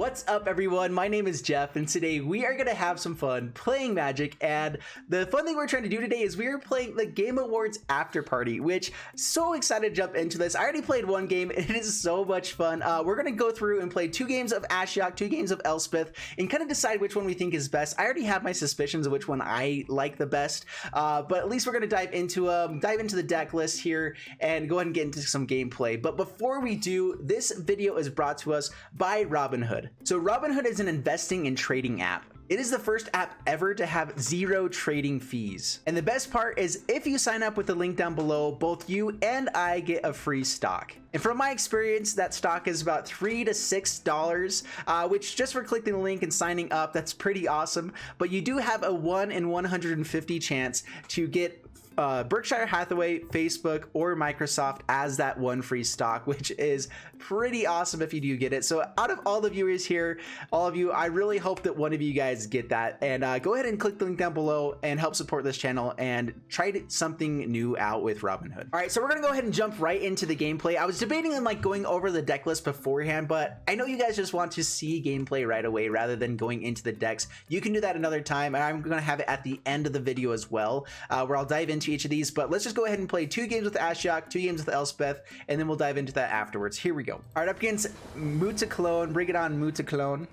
What's up, everyone? My name is Jeff, and today we are gonna have some fun playing Magic. And the fun thing we're trying to do today is we're playing the Game Awards After Party, which so excited to jump into this. I already played one game, and it is so much fun. We're gonna go through and play 2 games of Ashiok, 2 games of Elspeth, and kind of decide which one we think is best. I already have my suspicions of which one I like the best, but at least we're gonna dive into the deck list here and go ahead and get into some gameplay. But before we do, this video is brought to us by Robinhood. So Robinhood is an investing and trading app. It is the first app ever to have 0 trading fees. And the best part is if you sign up with the link down below, both you and I get a free stock. And from my experience, that stock is about $3 to $6, which just for clicking the link and signing up, that's pretty awesome. But you do have a 1 in 150 chance to get Berkshire Hathaway, Facebook, or Microsoft as that one free stock, which is pretty awesome if you do get it. So out of all the viewers here, all of you, I really hope that one of you guys get that. And go ahead and click the link down below and help support this channel and try something new out with Robinhood. All right, so we're gonna go ahead and jump right into the gameplay. I was debating on going over the deck list beforehand, but I know you guys just want to see gameplay right away rather than going into the decks. You can do that another time, and I'm gonna have it at the end of the video as well, where I'll dive into each of these. But let's just go ahead and play 2 games with Ashiok, 2 games with Elspeth, and then we'll dive into that afterwards. Here we go. All right, up against Mutaclone. Bring it on, Mutaclone.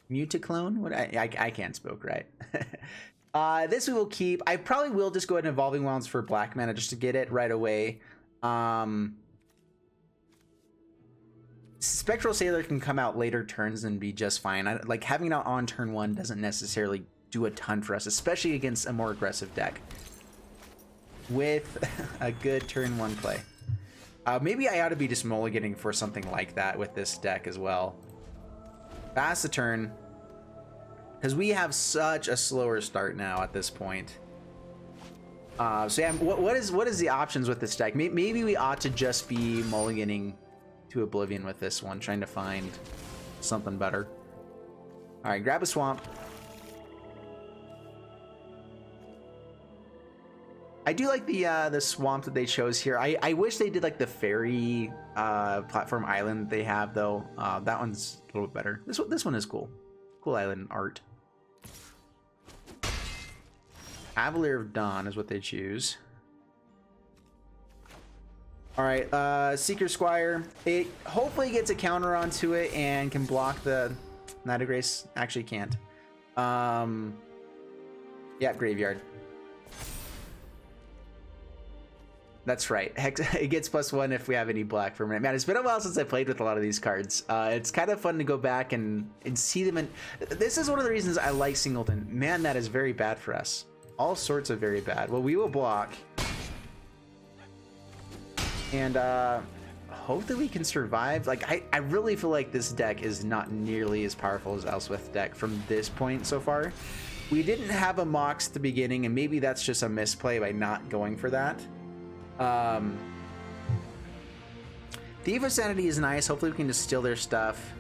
Mutaclone? What? I can't spoke right. This we will keep. I probably will just go ahead and Evolving Wilds for black mana just to get it right away. Spectral Sailor can come out later turns and be just fine. Like having it out on turn 1 doesn't necessarily do a ton for us, especially against a more aggressive deck with a good turn 1 play. Maybe I ought to be just mulliganing for something like that with this deck as well. Pass the turn, because we have such a slower start now at this point. So yeah, what is the options with this deck? Maybe we ought to just be mulliganing to Oblivion with this one, trying to find something better. All right, grab a swamp. I do like the swamp that they chose here. I wish they did like the fairy platform island they have though. That one's a little bit better. This one is cool. Cool island art. Cavalier of Dawn is what they choose. All right, Seeker Squire. It hopefully gets a counter onto it and can block the Knight of Grace. Actually can't. Yeah, Graveyard. That's right. Hex, it gets +1 if we have any black for a minute. Man, it's been a while since I played with a lot of these cards. It's kind of fun to go back and see them. And this is one of the reasons I like Singleton. Man, that is very bad for us. All sorts of very bad. Well, we will block. And hope that we can survive. Like, I really feel like this deck is not nearly as powerful as Elspeth deck from this point so far. We didn't have a Mox at the beginning, and maybe that's just a misplay by not going for that. Thief of Sanity is nice. Hopefully we can just steal their stuff.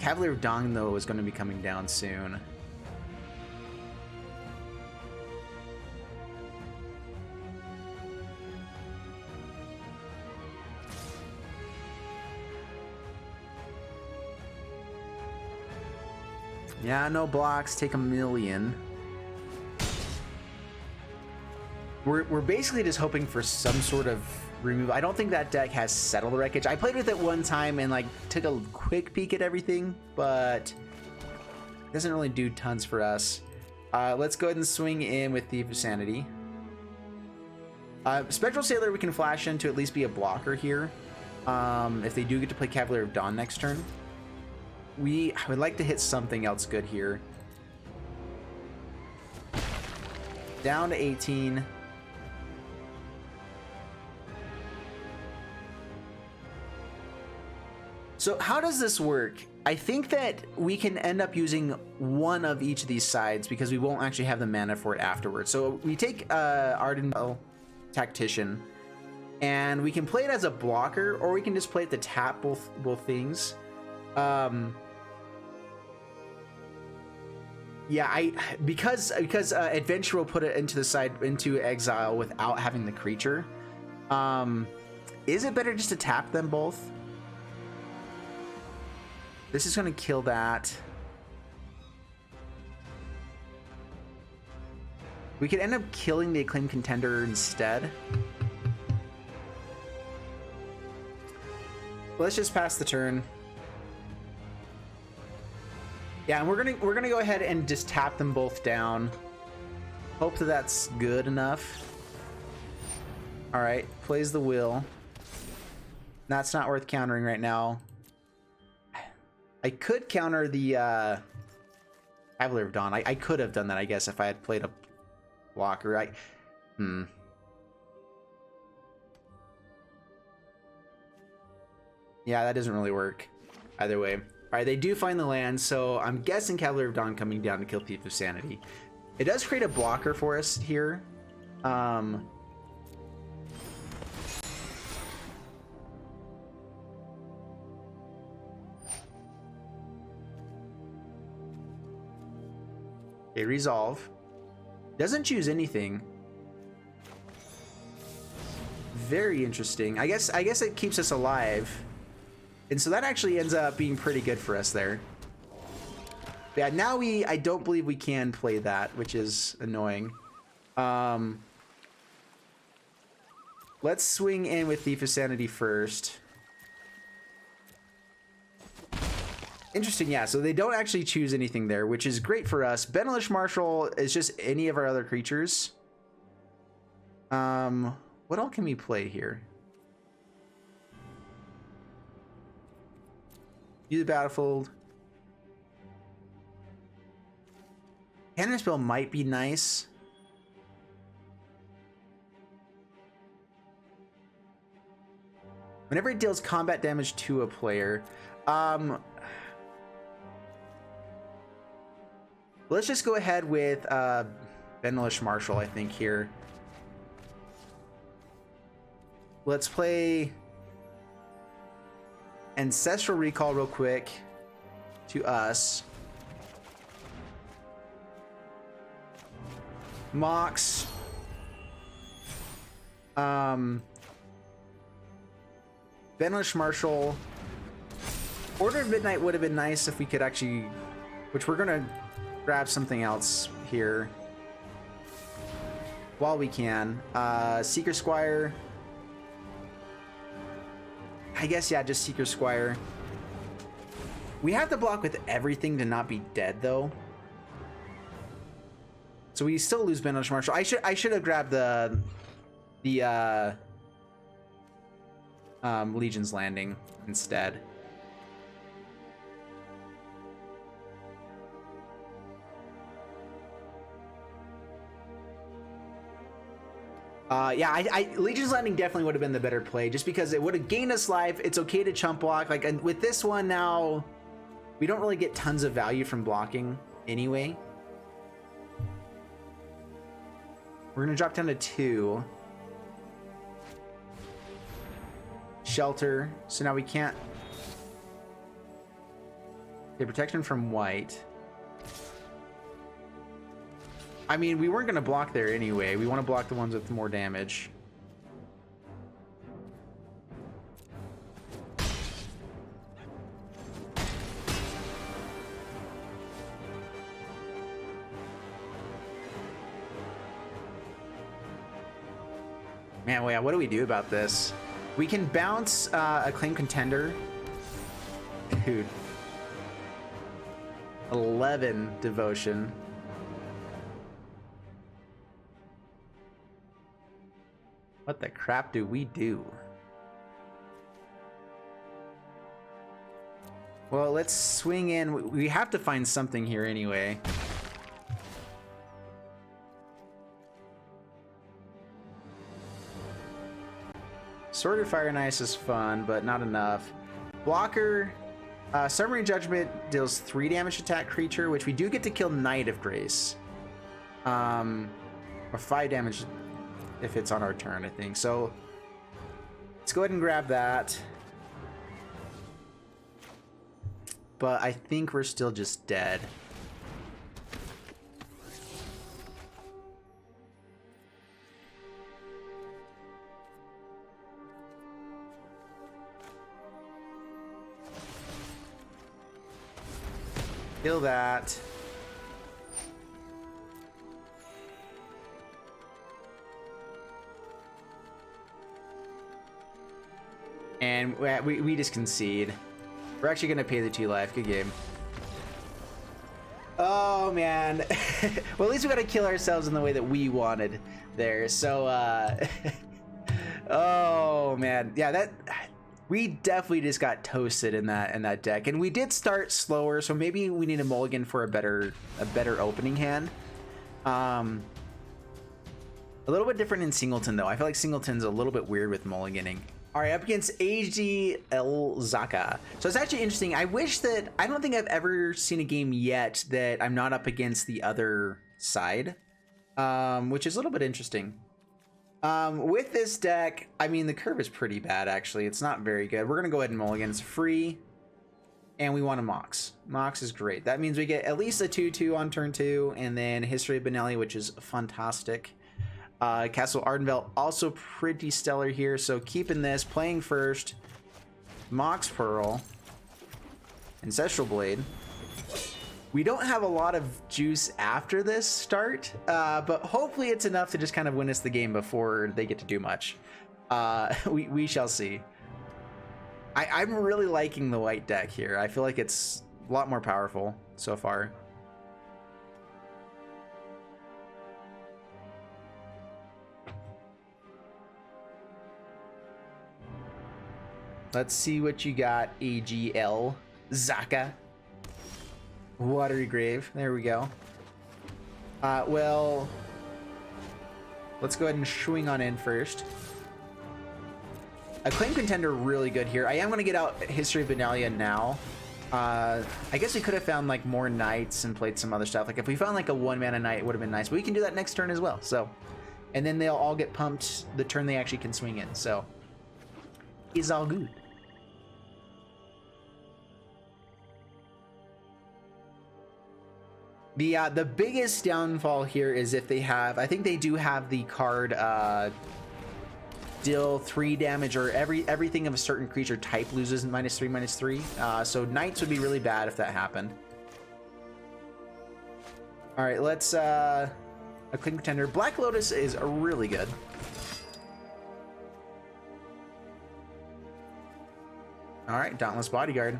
Cavalier of Dawn, though, is going to be coming down soon. Yeah, no blocks. Take 1,000,000. We're basically just hoping for some sort of remove. I don't think that deck has Settle the Wreckage. I played with it one time and like took a quick peek at everything, but it doesn't really do tons for us. Let's go ahead and swing in with Thief of Sanity. Spectral Sailor we can flash in to at least be a blocker here. If they do get to play Cavalier of Dawn next turn. I would like to hit something else good here. Down to 18. So how does this work? I think that we can end up using one of each of these sides because we won't actually have the mana for it afterwards. So we take Ardent Tactician, and we can play it as a blocker, or we can just play it to tap both things. Yeah, because Adventure will put it into exile without having the creature. Is it better just to tap them both? This is going to kill that. We could end up killing the Acclaimed Contender instead. Let's just pass the turn. Yeah, and we're gonna go ahead and just tap them both down. Hope that that's good enough. All right, plays the will. That's not worth countering right now. I could counter the Cavalier of Dawn. I could have done that, I guess, if I had played a blocker. Yeah, that doesn't really work either way. All right, they do find the land, so I'm guessing Cavalier of Dawn coming down to kill Thief of Sanity. It does create a blocker for us here. Okay, resolve. Doesn't choose anything. Very interesting. I guess it keeps us alive. And so that actually ends up being pretty good for us there. Yeah, now I don't believe we can play that, which is annoying. Let's swing in with Thief of Sanity first. Interesting, yeah, so they don't actually choose anything there, which is great for us. Benelish Marshal is just any of our other creatures. What all can we play here? Use the battlefield. Cannon Spell might be nice. Whenever it deals combat damage to a player. Let's just go ahead with Benelish Marshal, I think, here. Let's play Ancestral Recall real quick to us. Mox. Benelish Marshal. Order of Midnight would have been nice if we could actually, which we're gonna grab something else here while we can. Seeker Squire. I guess, yeah, just Seeker Squire. We have to block with everything to not be dead, though. So we still lose Benelish Marshal. I should have grabbed the Legion's Landing instead. Yeah, Legion's Landing definitely would have been the better play, just because it would have gained us life. It's okay to chump block. Like, and with this one now, we don't really get tons of value from blocking anyway. We're gonna drop down to 2. Shelter. So now we can't. Okay, protection from white. I mean, we weren't gonna block there anyway. We want to block the ones with more damage. Man, well, yeah, what do we do about this? We can bounce Acclaimed Contender. Dude. 11 devotion. What the crap do we do? Well, let's swing in. We have to find something here anyway. Sword of Fire and Ice is fun, but not enough. Blocker, Summary Judgment deals 3 damage to attack creature, which we do get to kill Knight of Grace. Or 5 damage if it's on our turn, I think. So let's go ahead and grab that. But I think we're still just dead. Kill that. And we just concede. We're actually gonna pay the 2 life. Good game. Oh man. Well, at least we gotta kill ourselves in the way that we wanted there. So oh man, yeah, that we definitely just got toasted in that deck, and we did start slower, so maybe we need a mulligan for a better opening hand. A little bit different in Singleton though. I feel like Singleton's a little bit weird with mulliganing. All right, up against AG Elzaka. So it's actually interesting. I wish that, I don't think I've ever seen a game yet that I'm not up against the other side, which is a little bit interesting. With this deck, I mean, the curve is pretty bad, actually. It's not very good. We're going to go ahead and mulligan. It's free, and we want a Mox. Mox is great. That means we get at least a 2/2 on turn 2, and then History of Benelli, which is fantastic. Castle Ardenvale, also pretty stellar here, so keeping this, playing first, Mox Pearl, Ancestral Blade. We don't have a lot of juice after this start, but hopefully it's enough to just kind of win us the game before they get to do much. We shall see. I'm really liking the white deck here. I feel like it's a lot more powerful so far. Let's see what you got, AGL Zaka. Watery Grave. There we go. Well, let's go ahead and swing on in first. Acclaimed Contender really good here. I am going to get out History of Benalia now. I guess we could have found like more knights and played some other stuff. Like if we found like a 1-mana knight, it would have been nice. But we can do that next turn as well. So, and then they'll all get pumped the turn they actually can swing in. So, it's all good. The biggest downfall here is if they have, I think they do have the card deal 3 damage, or everything of a certain creature type loses -3/-3. So knights would be really bad if that happened. All right, let's Acclaimed Contender. Black Lotus is really good. All right, Dauntless Bodyguard.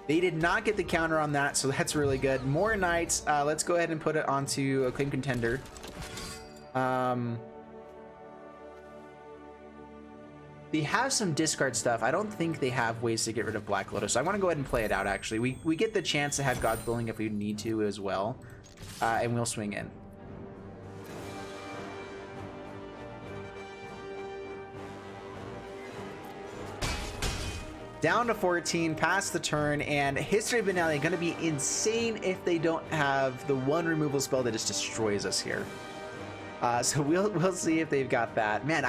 They did not get the counter on that, so that's really good. More knights. Let's go ahead and put it onto Acclaimed Contender. They have some discard stuff. I don't think they have ways to get rid of Black Lotus, so I want to go ahead and play it out, actually. We get the chance to have God's Willing if we need to as well, and we'll swing in. Down to 14, past the turn, and History of Benalia going to be insane if they don't have the 1 removal spell that just destroys us here. So we'll see if they've got that. Man,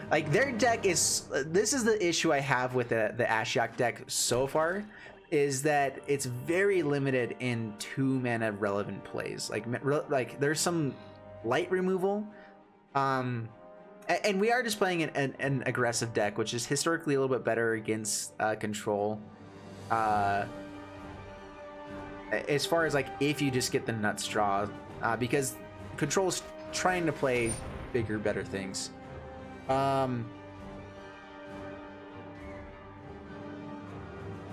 like their deck is. This is the issue I have with the Ashiok deck so far, is that it's very limited in 2-mana relevant plays. Like there's some light removal. And we are just playing an aggressive deck, which is historically a little bit better against control. As far as like if you just get the nuts draw, because control's trying to play bigger, better things.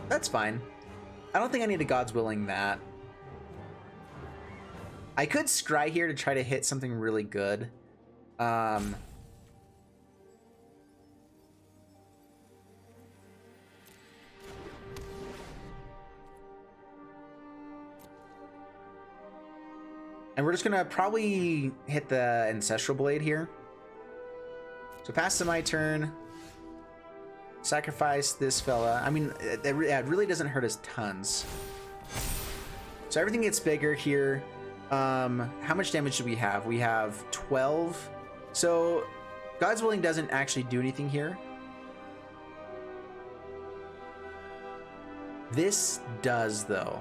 That's fine. I don't think I need a God's Willing that. I could scry here to try to hit something really good. And we're just gonna probably hit the Ancestral Blade here. So pass to my turn. Sacrifice this fella. I mean, it really doesn't hurt us tons. So everything gets bigger here. How much damage do we have? We have 12. So God's Willing doesn't actually do anything here. This does, though.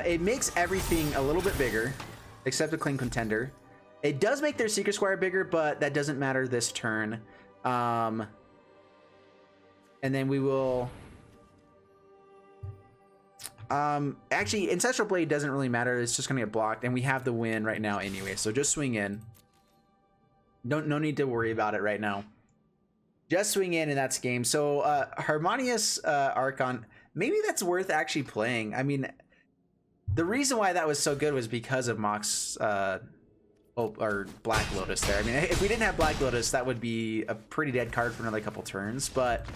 It makes everything a little bit bigger, except Acclaimed Contender. It does make their Secret Squire bigger, but that doesn't matter this turn. And then we will... actually, Ancestral Blade doesn't really matter. It's just going to get blocked, and we have the win right now anyway. So just swing in. No need to worry about it right now. Just swing in, and that's game. So Harmonious Archon, maybe that's worth actually playing. I mean, the reason why that was so good was because of Mox... or Black Lotus there. I mean, if we didn't have Black Lotus, that would be a pretty dead card for another couple turns, but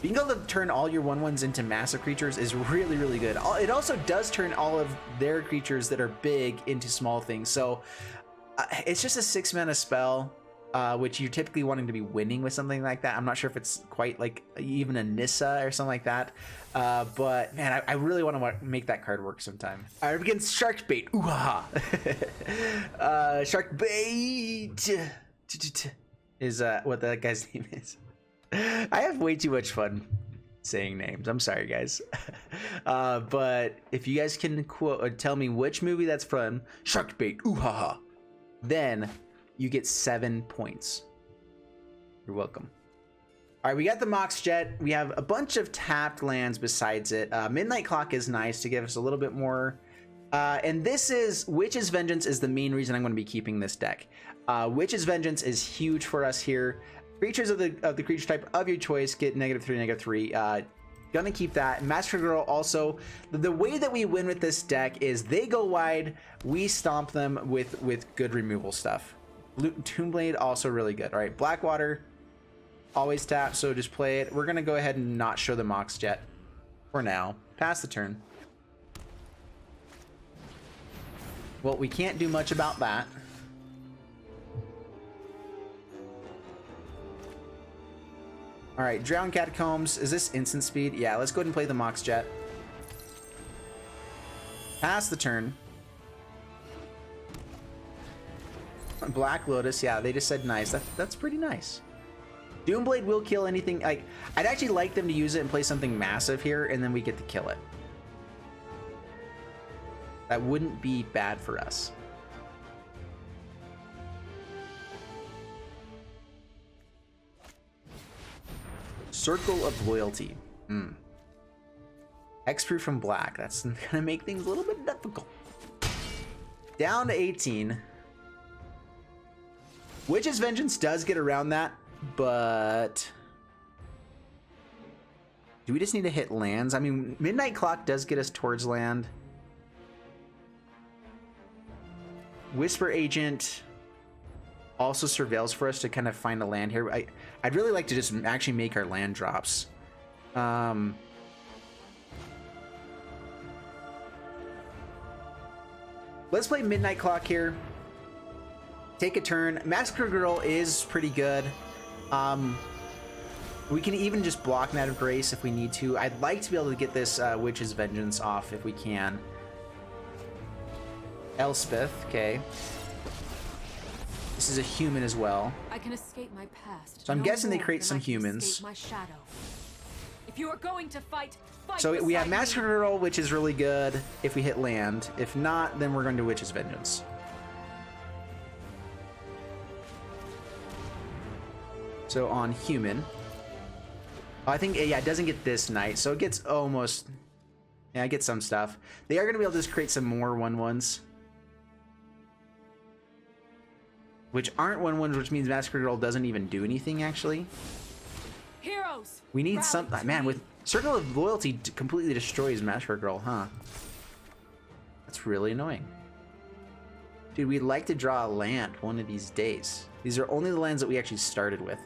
being able to turn all your 1/1s into massive creatures is really, really good. It also does turn all of their creatures that are big into small things, so it's just a 6-mana spell, which you're typically wanting to be winning with something like that. I'm not sure if it's quite like even a Nissa or something like that, but man, I really want to make that card work sometime. All right, against Shark Bait. Ooh ha! Shark Bait is what that guy's name is. I have way too much fun saying names. I'm sorry, guys. But if you guys can tell me which movie that's from, Shark Bait. Ooh ha ha! Then you get 7 points. You're welcome. All right, we got the Mox Jet. We have a bunch of tapped lands besides it. Midnight Clock is nice to give us a little bit more. And this is Witch's Vengeance is the main reason I'm going to be keeping this deck. Witch's Vengeance is huge for us here. Creatures of the creature type of your choice get -3/-3. Gonna keep that. Master Girl also. The way that we win with this deck is they go wide, we stomp them with good removal stuff. Tombblade also really good. All right, Blackwater always tap, so just play it. We're gonna go ahead and not show the Mox Jet for now. Pass the turn. Well, we can't do much about that. All right, Drowned Catacombs. Is this instant speed? Yeah, let's go ahead and play the Mox Jet. Pass the turn. Black Lotus, yeah, they just said nice. That's pretty nice. Doomblade will kill anything. Like, I'd actually like them to use it and play something massive here, and then we get to kill it. That wouldn't be bad for us. Circle of Loyalty. Hexproof from black. That's gonna make things a little bit difficult. Down to 18. Witch's Vengeance does get around that, but do we just need to hit lands? I mean, Midnight Clock does get us towards land. Whisper Agent also surveils for us to kind of find a land here. I'd really like to just actually make our land drops. Let's play Midnight Clock here. Take a turn. Massacre Girl is pretty good. We can even just block Mat of Grace if we need to. I'd like to be able to get this Witch's Vengeance off if we can. Elspeth, okay. This is a human as well. I can escape my past. So I'm guessing they create some humans. My shadow. If you are going to fight, so we have Massacre Girl, which is really good if we hit land. If not, then we're going to Witch's Vengeance. So on human. I think, yeah, it doesn't get this night, so it gets almost... Yeah, I get some stuff. They are going to be able to just create some more 1/1s. Which aren't 1/1s, which means Massacre Girl doesn't even do anything, actually. Heroes! We need something... Man, with Circle of Loyalty completely destroys Massacre Girl, huh? That's really annoying. Dude, we'd like to draw a land one of these days. These are only the lands that we actually started with.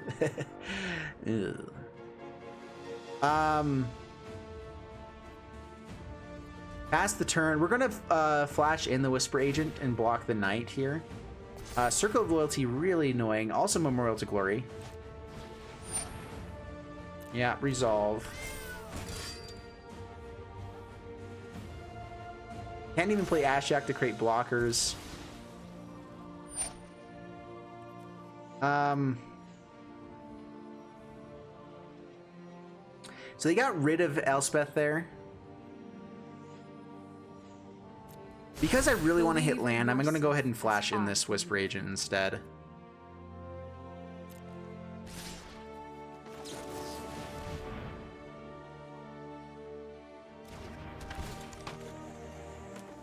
Pass the turn. We're gonna flash in the Whisper Agent and block the Knight here. Circle of Loyalty, really annoying. Also Memorial to Glory. Yeah, resolve. Can't even play Ashiok to create blockers. So they got rid of Elspeth there. Because I really want to hit land, I'm going to go ahead and flash in this Whisper Agent instead.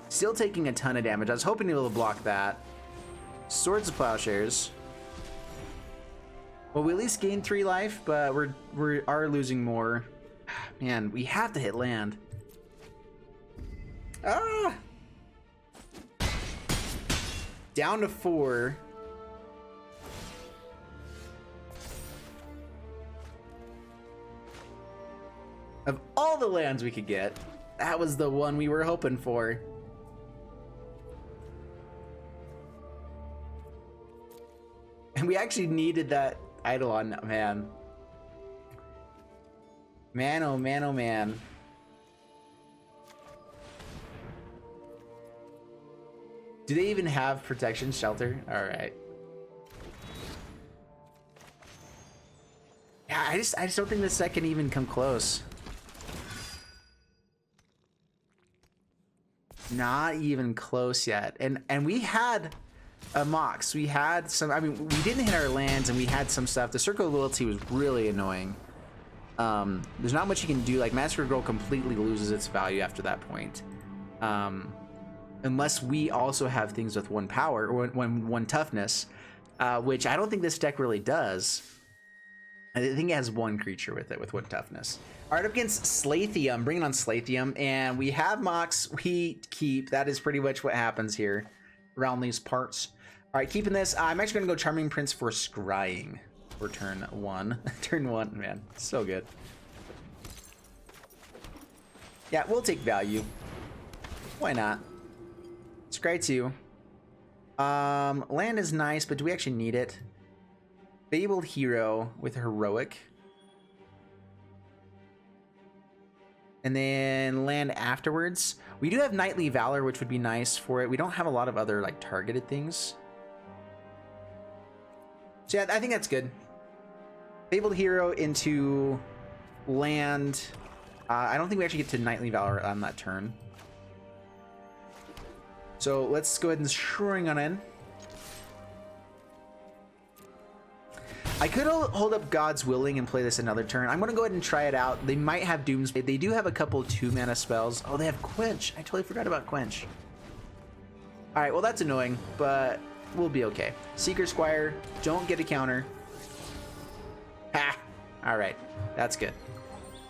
Still taking a ton of damage. I was hoping to be able to block that. Swords of Plowshares. Well, we at least gained 3 life, but we are losing more. Man, we have to hit land. Ah! Down to 4. Of all the lands we could get, that was the one we were hoping for. And we actually needed that Eidolon, man. Man, oh man, oh man. Do they even have protection shelter? All right. Yeah, I just don't think this set can even come close. Not even close yet. And we had a Mox. We had some, I mean, we didn't hit our lands and we had some stuff. The Circle of Loyalty was really annoying. There's not much you can do. Like, Massacre Girl completely loses its value after that point. Unless we also have things with 1 power or one toughness, which I don't think this deck really does. I think it has 1 creature with it with 1 toughness. All right, up against Slathium, bringing on Slathium, and we have Mox, we keep. That is pretty much what happens here around these parts. All right, keeping this. I'm actually gonna go Charming Prince for Scrying for turn 1. Turn 1, man, so good. Yeah, we'll take value. Why not? Scry 2. Land is nice, but do we actually need it? Fabled Hero with Heroic. And then land afterwards. We do have Knightly Valor, which would be nice for it. We don't have a lot of other like targeted things. So yeah, I think that's good. Fabled Hero into land. I don't think we actually get to Knightly Valor on that turn. So let's go ahead and shoring on in. I could hold up God's Willing and play this another turn. I'm going to go ahead and try it out. They might have Doomsday. They do have a couple 2-mana spells. Oh, they have Quench. I totally forgot about Quench. All right, well, that's annoying, but we'll be okay. Seeker Squire, don't get a counter. Ha! All right, that's good.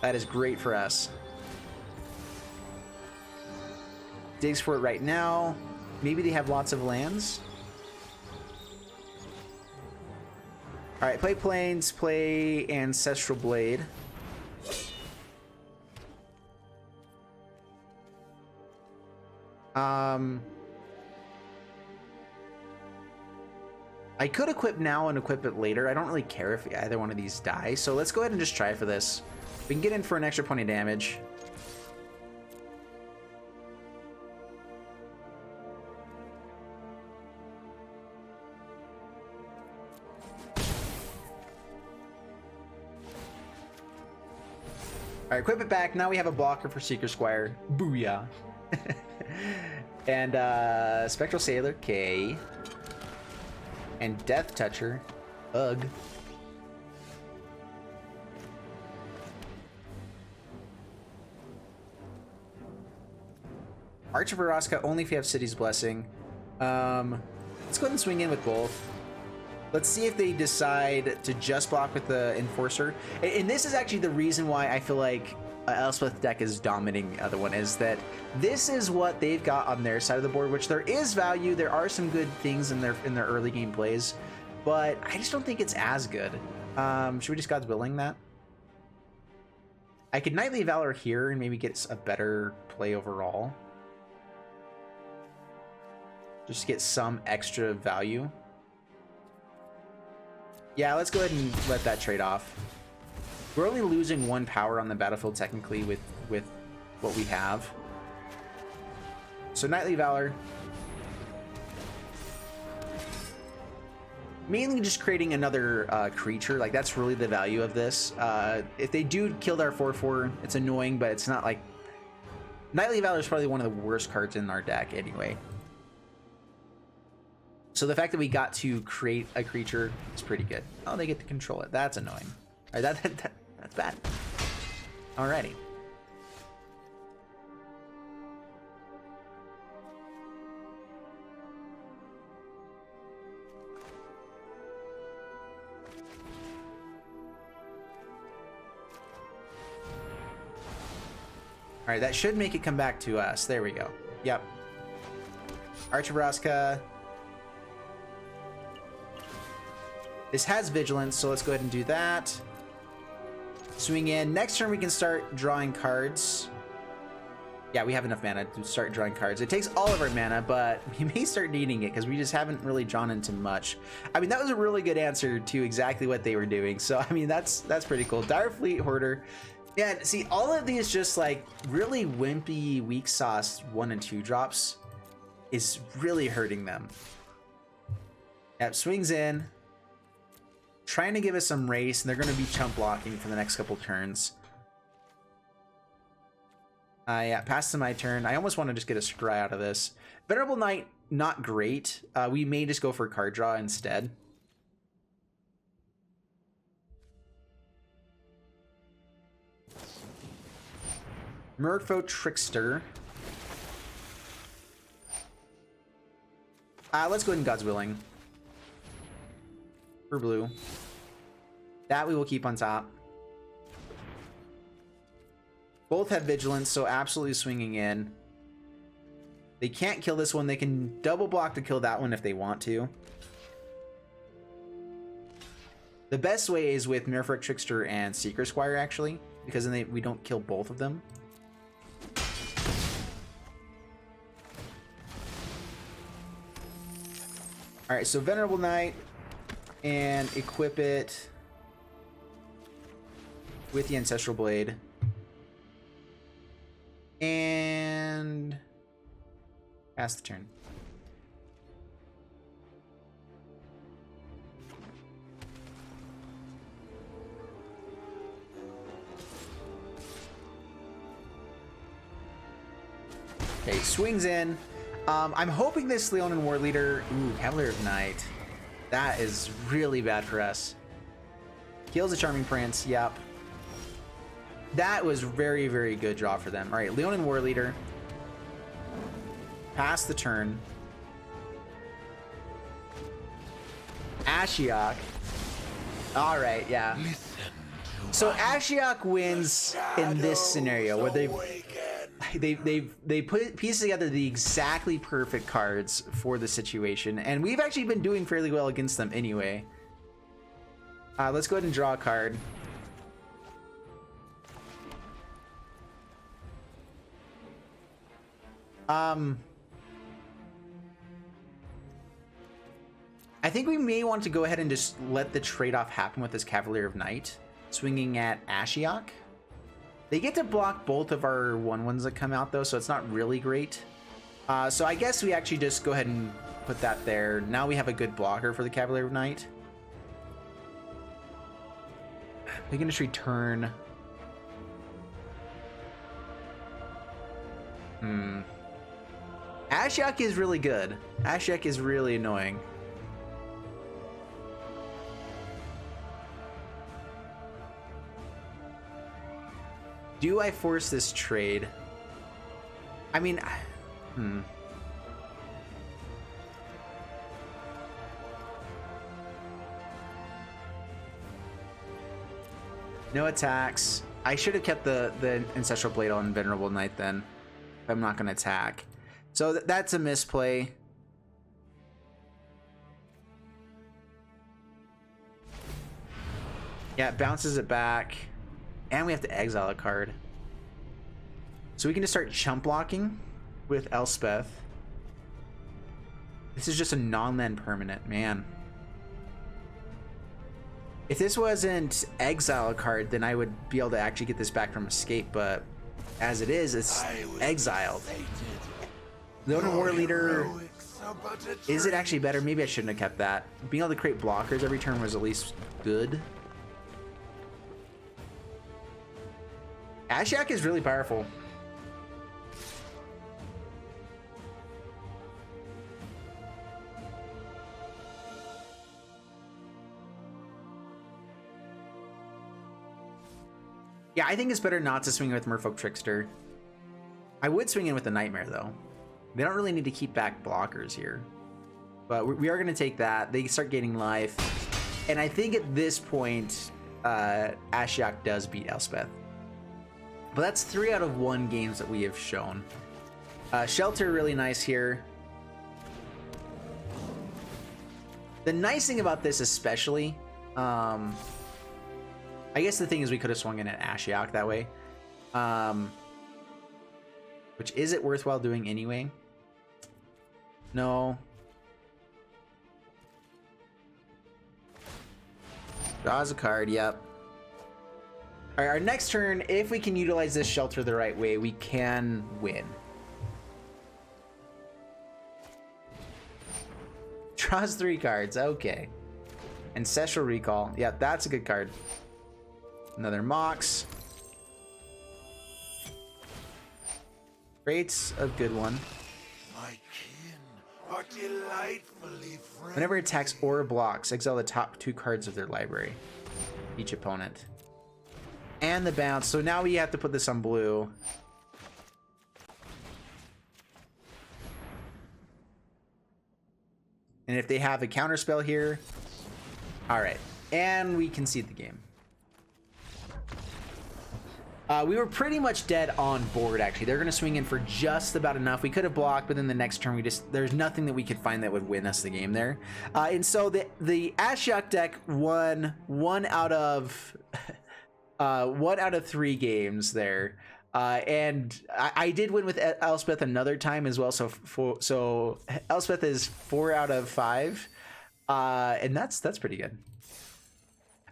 That is great for us. Digs for it right now. Maybe they have lots of lands. All right, play Plains, play Ancestral Blade. I could equip now and equip it later. I don't really care if either one of these die, so let's go ahead and just try for this. We can get in for an extra point of damage. All right, equip it back. Now we have a blocker for Seeker Squire. Booyah. And Spectral Sailor, K. And Death Toucher, ugh. Arch of Araska, only if you have City's Blessing. Let's go ahead and swing in with both. Let's see if they decide to just block with the Enforcer. And this is actually the reason why I feel like Elspeth deck is dominating the other one, is that this is what they've got on their side of the board, which there is value. There are some good things in their early game plays, but I just don't think it's as good. Should we just God's Willing that? I could Knightly Valor here and maybe get a better play overall. Just get some extra value. Yeah, let's go ahead and let that trade off. We're only losing 1 power on the battlefield technically with what we have. So Knightly Valor. Mainly just creating another creature. Like, that's really the value of this. If they do kill our 4/4, it's annoying, but it's not like Knightly Valor is probably one of the worst cards in our deck anyway. So the fact that we got to create a creature is pretty good. Oh, they get to control it. That's annoying. All right, that's bad. Alrighty. All right, that should make it come back to us. There we go. Yep. Archibaraska. This has vigilance, so let's go ahead and do that. Swing in. Next turn, we can start drawing cards. Yeah, we have enough mana to start drawing cards. It takes all of our mana, but we may start needing it because we just haven't really drawn into much. I mean, that was a really good answer to exactly what they were doing. So, I mean, that's pretty cool. Dire Fleet Hoarder. Yeah, see, all of these just like really wimpy, weak sauce 1 and 2 drops is really hurting them. Yep, swings in. Trying to give us some race, and they're going to be chump blocking for the next couple turns. Yeah, pass to my turn. I almost want to just get a scry out of this. Venerable Knight, not great. We may just go for card draw instead. Merfolk Trickster. Let's go ahead and God's Willing. For blue. That we will keep on top. Both have vigilance, so absolutely swinging in. They can't kill this one. They can double block to kill that one if they want to. The best way is with Merfolk Trickster and Seeker Squire, actually, because then we don't kill both of them. All right, so Venerable Knight, and equip it with the Ancestral Blade. And pass the turn. Okay, swings in. I'm hoping this Leonin War Leader... Ooh, Cavalier of Night. That is really bad for us. Kills the Charming Prince, yep. That was very, very good draw for them. All right, Leonin War Leader. Pass the turn. Ashiok. All right, yeah. So Ashiok wins in this scenario where they put pieces together the exactly perfect cards for the situation, and we've actually been doing fairly well against them anyway. Let's go ahead and draw a card. I think we may want to go ahead and just let the trade-off happen with this Cavalier of Night, swinging at Ashiok. They get to block both of our 1/1s that come out, though, so it's not really great. So I guess we actually just go ahead and put that there. Now we have a good blocker for the Cavalier of Night. We can just return. Ashiok is really good. Ashiok is really annoying. Do I force this trade? I mean, No attacks. I should have kept the Ancestral Blade on Venerable Knight then. If I'm not going to attack. So that's a misplay. Yeah, it bounces it back. And we have to exile a card. So we can just start chump blocking with Elspeth. This is just a non-land permanent, man. If this wasn't exile a card, then I would be able to actually get this back from escape, but as it is, it's exiled. Leonin War Leader, is it actually better? Maybe I shouldn't have kept that. Being able to create blockers every turn was at least good. Ashiok is really powerful. Yeah, I think it's better not to swing with Merfolk Trickster. I would swing in with the Nightmare, though. They don't really need to keep back blockers here. But we are going to take that. They start gaining life. And I think at this point, Ashiok does beat Elspeth. But that's 3 out of 1 games that we have shown. Shelter, really nice here. The nice thing about this especially, I guess the thing is we could have swung in at Ashiok that way. Which, is it worthwhile doing anyway? No. Draws a card, yep. All right, our next turn, if we can utilize this shelter the right way, we can win. Draws 3 cards, okay. Ancestral Recall, yeah, that's a good card. Another Mox. Creates a good one. My kin are delightfully friendly. Whenever it attacks or blocks, exile the top 2 cards of their library. Each opponent. And the bounce. So now we have to put this on blue. And if they have a counter spell here. Alright. And we concede the game. We were pretty much dead on board, actually. They're going to swing in for just about enough. We could have blocked, but then the next turn, there's nothing that we could find that would win us the game there. And so the Ashiok deck won 1 out of 3 games there. And I did win with Elspeth another time as well. So Elspeth is 4 out of 5. And that's pretty good.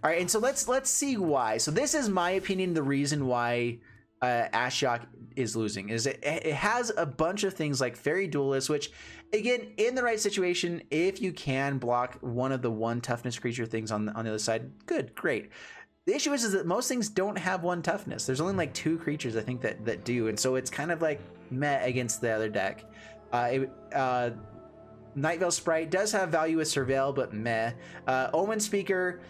All right, and so let's see why. So this is my opinion. The reason why Ashiok is losing is it has a bunch of things like Fairy Duelist, which again, in the right situation, if you can block one of the 1 toughness creature things on the other side, good, great. The issue is that most things don't have 1 toughness. There's only like 2 creatures I think that do, and so it's kind of like meh against the other deck. Nightveil Sprite does have value with Surveil, but meh. Omen Speaker,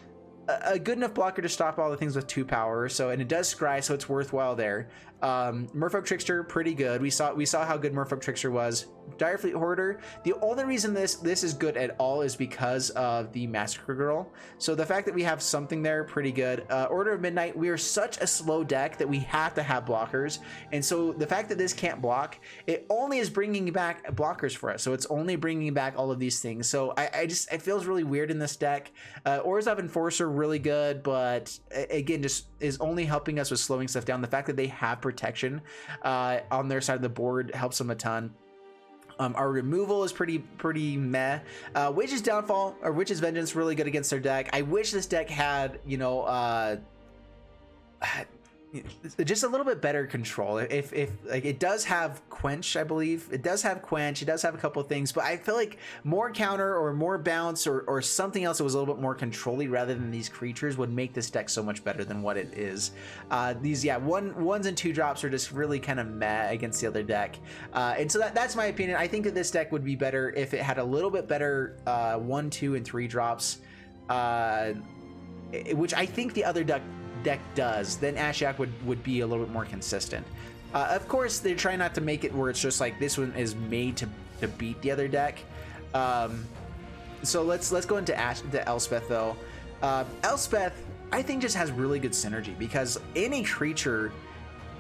a good enough blocker to stop all the things with 2 power, and it does scry, so it's worthwhile there. Merfolk Trickster, pretty good. We saw how good Merfolk Trickster was. Direfleet Hoarder, the only reason this is good at all is because of the Massacre Girl. So the fact that we have something there, pretty good. Order of Midnight, we are such a slow deck that we have to have blockers, and so the fact that this can't block, it only is bringing back blockers for us. So it's only bringing back all of these things. So it feels really weird in this deck. Orzhov Enforcer, really good, but again, just is only helping us with slowing stuff down. The fact that they have protection on their side of the board helps them a ton. Our removal is pretty meh. Witch's Downfall or Witch's Vengeance, really good against their deck. I wish this deck had, just a little bit better control. If like, it does have Quench, I believe it does have Quench, it does have a couple of things, but I feel like more counter or more bounce or something else that was a little bit more controlly rather than these creatures would make this deck so much better than what it is. These 1s and 2 drops are just really kind of meh against the other deck, and so that's my opinion. I think that this deck would be better if it had a little bit better 1, 2, and 3 drops, which I think the other deck does. Then Ashiok would be a little bit more consistent. Of course, they're trying not to make it where it's just like this one is made to beat the other deck. So let's go into Elspeth though. Elspeth, I think, just has really good synergy because any creature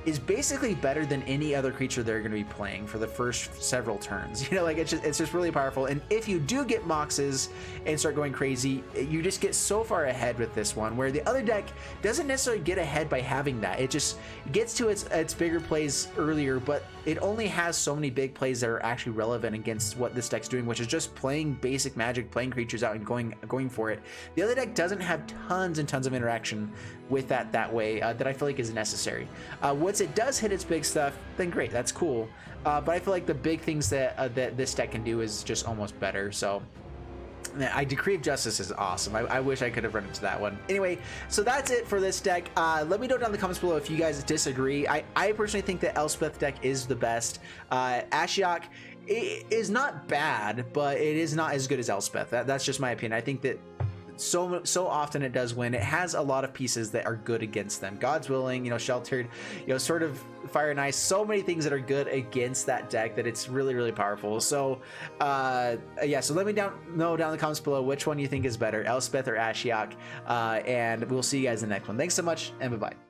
is basically better than any other creature they're going to be playing for the first several turns. It's just really powerful. And if you do get Moxes and start going crazy, you just get so far ahead with this one, where the other deck doesn't necessarily get ahead by having that. It just gets to its bigger plays earlier, but it only has so many big plays that are actually relevant against what this deck's doing, which is just playing basic Magic, playing creatures out and going for it. The other deck doesn't have tons and tons of interaction with that way that I feel like is necessary. Once it does hit its big stuff, then great, that's cool. But I feel like the big things that this deck can do is just almost better. So Decree of Justice is awesome. I wish I could have run into that one. Anyway, so that's it for this deck. Let me know down in the comments below if you guys disagree. I personally think that Elspeth deck is the best. Ashiok is not bad, but it is not as good as Elspeth. That's just my opinion. I think that so often it does win. It has a lot of pieces that are good against them. God's Willing, you know, Sheltered, you know, sort of Fire and Ice, so many things that are good against that deck that it's really, really powerful. So yeah, so let me know down in the comments below which one you think is better, Elspeth or Ashiok, and we'll see you guys in the next one. Thanks so much, and bye-bye.